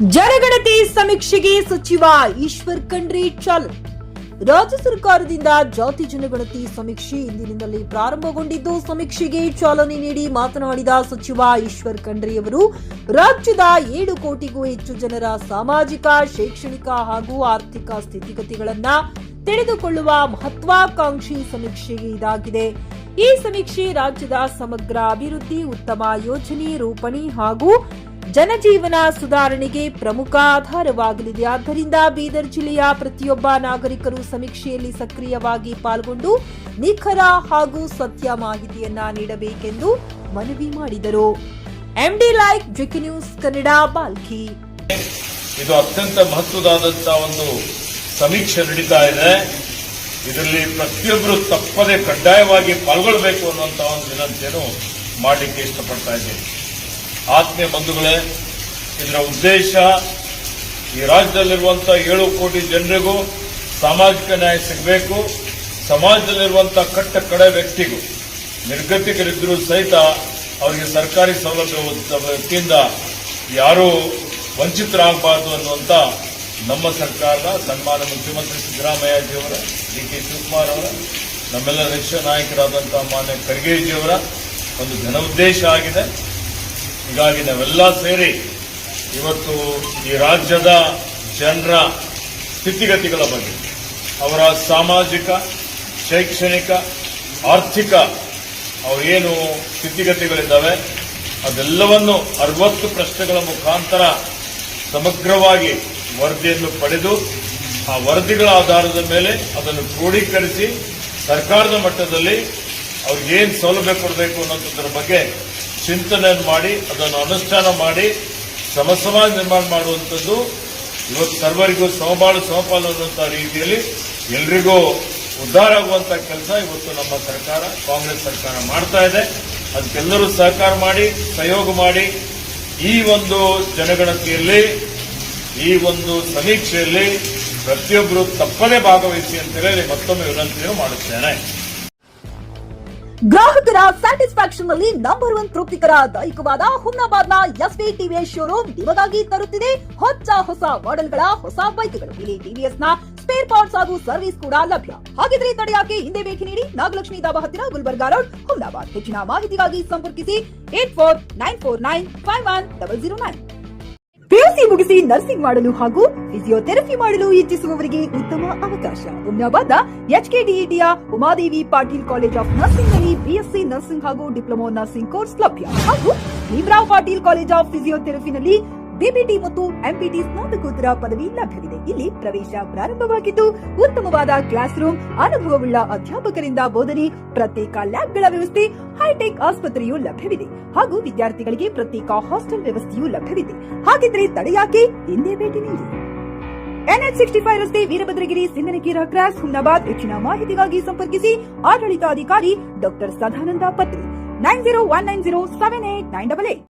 ಜನಗಣತಿ ಸಮೀಕ್ಷೆಗೆ ಸಚಿವ ಈಶ್ವರ್ ಖಂಡ್ರೆ ಚಾಲನೆ. ರಾಜ್ಯ ಸರ್ಕಾರದಿಂದ ಜಾತಿ ಜನಗಣತಿ ಸಮೀಕ್ಷೆ ಇಂದಿನಿಂದಲೇ ಪ್ರಾರಂಭಗೊಂಡಿದ್ದು, ಸಮೀಕ್ಷೆಗೆ ಚಾಲನೆ ನೀಡಿ ಮಾತನಾಡಿದ ಸಚಿವ ಈಶ್ವರ್ ಖಂಡ್ರೆ ಅವರು, ರಾಜ್ಯದ 7 ಕೋಟಿಗೂ ಹೆಚ್ಚು ಜನರ ಸಾಮಾಜಿಕ, ಶೈಕ್ಷಣಿಕ ಹಾಗೂ ಆರ್ಥಿಕ ಸ್ಥಿತಿಗತಿಗಳನ್ನು ತಿಳಿದುಕೊಳ್ಳುವ ಮಹತ್ವಾಕಾಂಕ್ಷಿ ಸಮೀಕ್ಷೆ ಇದಾಗಿದೆ. ಈ ಸಮೀಕ್ಷೆ ರಾಜ್ಯದ ಸಮಗ್ರ ಅಭಿವೃದ್ಧಿ, ಉತ್ತಮ ಯೋಜನೆ ರೂಪಣೆ ಹಾಗೂ ಜನಜೀವನ ಸುಧಾರಣೆಗೆ ಪ್ರಮುಖ ಆಧಾರವಾಗಲಿದೆ. ಆದ್ದರಿಂದ ಬೀದರ್ ಜಿಲ್ಲೆಯ ಪ್ರತಿಯೊಬ್ಬ ನಾಗರಿಕರು ಸಮೀಕ್ಷೆಯಲ್ಲಿ ಸಕ್ರಿಯವಾಗಿ ಪಾಲ್ಗೊಂಡು ನಿಖರ ಹಾಗೂ ಸತ್ಯ ಮಾಹಿತಿಯನ್ನ ನೀಡಬೇಕೆಂದು ಮನವಿ ಮಾಡಿದರು. MD live GK news Kannada, ಬಾಲ್ಕಿ. ಇದು ಅತ್ಯಂತ ಮಹತ್ವದಾದಂತಹ ಒಂದು ಸಮೀಕ್ಷೆ ನಡೀತಾ ಇದೆ. ಇದರಲ್ಲಿ ಪ್ರತಿಯೊಬ್ಬರು ತಪ್ಪದೆ ಕಡ್ಡಾಯವಾಗಿ ಪಾಲ್ಗೊಳ್ಳಬೇಕು ಅನ್ನುವಂತಹ ಒಂದು ವಿನಂತಿಯನ್ನು ಮಾಡಲಿಕ್ಕೆ ಇಷ್ಟಪಡ್ತಾ ಇದ್ದೇನೆ. ಆತ್ಮೀಯ ಬಂಧುಗಳೇ, ಇದರ ಉದ್ದೇಶ ಈ ರಾಜ್ಯದಲ್ಲಿರುವಂತಹ 7 ಕೋಟಿ ಜನರಿಗೂ ಸಾಮಾಜಿಕ ನ್ಯಾಯ ಸಿಗಬೇಕು. ಸಮಾಜದಲ್ಲಿರುವಂತಹ ಕಟ್ಟ ಕಡೆ ವ್ಯಕ್ತಿಗೂ, ನಿರ್ಗತಿಕರಿದ್ದರೂ ಸಹಿತ ಅವರಿಗೆ ಸರ್ಕಾರಿ ಸೌಲಭ್ಯದಿಂದ ಯಾರೂ ವಂಚಿತರಾಗಬಾರದು ಅನ್ನುವಂಥ ನಮ್ಮ ಸರ್ಕಾರದ ಸನ್ಮಾನ್ಯ ಮುಖ್ಯಮಂತ್ರಿ ಸಿದ್ದರಾಮಯ್ಯಜಿಯವರ, ಡಿ ಕೆ ಶಿವಕುಮಾರ್ ಅವರ, ನಮ್ಮೆಲ್ಲ ರಕ್ಷಾ ನಾಯಕರಾದಂತಹ ಮಾನ್ಯ ಖರ್ಗೆಜಿಯವರ ಒಂದು ಘನೋದ್ದೇಶ ಆಗಿದೆ. ಹೀಗಾಗಿ ನಾವೆಲ್ಲ ಸೇರಿ ಇವತ್ತು ಈ ರಾಜ್ಯದ ಜನರ ಸ್ಥಿತಿಗತಿಗಳ ಬಗ್ಗೆ, ಅವರ ಸಾಮಾಜಿಕ, ಶೈಕ್ಷಣಿಕ, ಆರ್ಥಿಕ ಅವರೇನು ಸ್ಥಿತಿಗತಿಗಳಿದ್ದಾವೆ ಅದೆಲ್ಲವನ್ನು 60 ಪ್ರಶ್ನೆಗಳ ಮುಖಾಂತರ ಸಮಗ್ರವಾಗಿ ವರದಿಯನ್ನು ಪಡೆದು ಆ ವರದಿಗಳ ಆಧಾರದ ಮೇಲೆ ಅದನ್ನು ಕ್ರೋಢೀಕರಿಸಿ ಸರ್ಕಾರದ ಮಟ್ಟದಲ್ಲಿ ಅವ್ರಿಗೇನು ಸೌಲಭ್ಯ ಕೊಡಬೇಕು ಅನ್ನೋದ್ರ ಬಗ್ಗೆ ಚಿಂತನೆಯನ್ನು ಮಾಡಿ ಅದನ್ನು ಅನುಷ್ಠಾನ ಮಾಡಿ ಸಮಾಜ ನಿರ್ಮಾಣ ಮಾಡುವಂಥದ್ದು ಇವತ್ತು ಸರ್ವರಿಗೂ ಸಮಬಾಳು ಸಮಪಾಲು ಅನ್ನುವಂಥ ರೀತಿಯಲ್ಲಿ ಎಲ್ರಿಗೂ ಉದ್ಧಾರ ಆಗುವಂಥ ಕೆಲಸ ಇವತ್ತು ನಮ್ಮ ಸರ್ಕಾರ, ಕಾಂಗ್ರೆಸ್ ಸರ್ಕಾರ ಮಾಡ್ತಾ ಇದೆ. ಅದಕ್ಕೆಲ್ಲರೂ ಸಹಕಾರ ಮಾಡಿ, ಸಹಯೋಗ ಮಾಡಿ ಈ ಒಂದು ಜನಗಣತಿಯಲ್ಲಿ, ಈ ಒಂದು ಸಮೀಕ್ಷೆಯಲ್ಲಿ ಪ್ರತಿಯೊಬ್ಬರು ತಪ್ಪದೇ ಭಾಗವಹಿಸಿ ಅಂತ ಹೇಳಿ ಮತ್ತೊಮ್ಮೆ ವಿನಂತಿಯನ್ನು ಮಾಡುತ್ತೇನೆ. ಗ್ರಾಹಕರ ಸ್ಯಾಟಿಸ್ಫ್ಯಾಕ್ಷನ್ ನಲ್ಲಿ ನಂಬರ್ 1 ತೃಪ್ತಿಕರ ದೈಹಿಕವಾದ ಹುಮ್ನಾಬಾದ್ನ ಎಸ್ವಿ ಟಿವಿಎಸ್ ಶೋರೂಮ್ ನಿಮಗಾಗಿ ತರುತ್ತಿದೆ ಹೊಸ ಮಾಡೆಲ್ಗಳ ಹೊಸ ಬೈಕ್ಗಳು. ಇಲ್ಲಿ ಟಿವಿಎಸ್ ನ ಸ್ಪೇರ್ ಪಾರ್ಟ್ಸ್ ಹಾಗೂ ಸರ್ವಿಸ್ ಕೂಡ ಲಭ್ಯ. ಹಾಗಿದ್ರೆ ತಡೆಯಾಕೆ ಹಿಂದೆ ಭೇಟಿ ನೀಡಿ. ನಾಗಲಕ್ಷ್ಮಿ ದಾಬಾ ಹತ್ತಿರ, ಗುಲ್ಬರ್ಗಾ ರೋಡ್, ಹುಮ್ನಾಬಾದ್. ಹೆಚ್ಚಿನ ಮಾಹಿತಿಗಾಗಿ ಸಂಪರ್ಕಿಸಿ 8494951009. ಪಿಯುಸಿ ಮುಗಿಸಿ ನರ್ಸಿಂಗ್ ಮಾಡಲು ಹಾಗೂ ಫಿಸಿಯೋಥೆರಪಿ ಮಾಡಲು ಇಚ್ಛಿಸುವವರಿಗೆ ಉತ್ತಮ ಅವಕಾಶ. ಹುಮ್ನಾಬಾದ್ನ ಎಚ್ಕೆಡಿಇಟಿಯ Umadevi Patil college of nursing ನಲ್ಲಿ ಬಿಎಸ್ಸಿ ನರ್ಸಿಂಗ್ ಹಾಗೂ ಡಿಪ್ಲೊಮಾ ನರ್ಸಿಂಗ್ ಕೋರ್ಸ್ ಲಭ್ಯ. ಹಾಗೂ ಭೀಮ್ರಾವ್ ಪಾಟೀಲ್ ಕಾಲೇಜ್ ಆಫ್ ಫಿಸಿಯೋಥೆರಪಿನಲ್ಲಿ ಬಿಪಿಟಿ ಮತ್ತು ಎಂಪಿಟಿ ಸ್ನಾತಕೋತ್ತರ ಪದವಿ ಲಭ್ಯವಿದೆ. ಇಲ್ಲಿ ಪ್ರವೇಶ ಪ್ರಾರಂಭವಾಗಿದ್ದು, ಉತ್ತಮವಾದ ಕ್ಲಾಸ್ ರೂಮ್, ಅನುಭವವುಳ್ಳ ಅಧ್ಯಾಪಕರಿಂದ ಬೋಧನೆ, ಪ್ರತ್ಯೇಕ ಲ್ಯಾಬ್ಗಳ ವ್ಯವಸ್ಥೆ, ಹೈಟೆಕ್ ಆಸ್ಪತ್ರೆಯೂ ಲಭ್ಯವಿದೆ. ಹಾಗೂ ವಿದ್ಯಾರ್ಥಿಗಳಿಗೆ ಪ್ರತ್ಯೇಕ ಹಾಸ್ಟೆಲ್ ವ್ಯವಸ್ಥೆಯೂ ಲಭ್ಯವಿದೆ. ಹಾಗಿದ್ರೆ ತಡೆಯಾಕೆ ಹಿಂದೆ ಭೇಟಿ ನೀಡಿ. NH 65 ರಸ್ತೆ, ವೀರಭದ್ರಗಿರಿ, ಸಿಂಗನಕೀರ ಕ್ರಾಸ್, ಹುಮ್ನಾಬಾದ್. ಹೆಚ್ಚಿನ ಮಾಹಿತಿಗಾಗಿ ಸಂಪರ್ಕಿಸಿ ಆಡಳಿತಾಧಿಕಾರಿ ಡಾ ಸದಾನಂದ ಪತ್ರಿ 9019078988.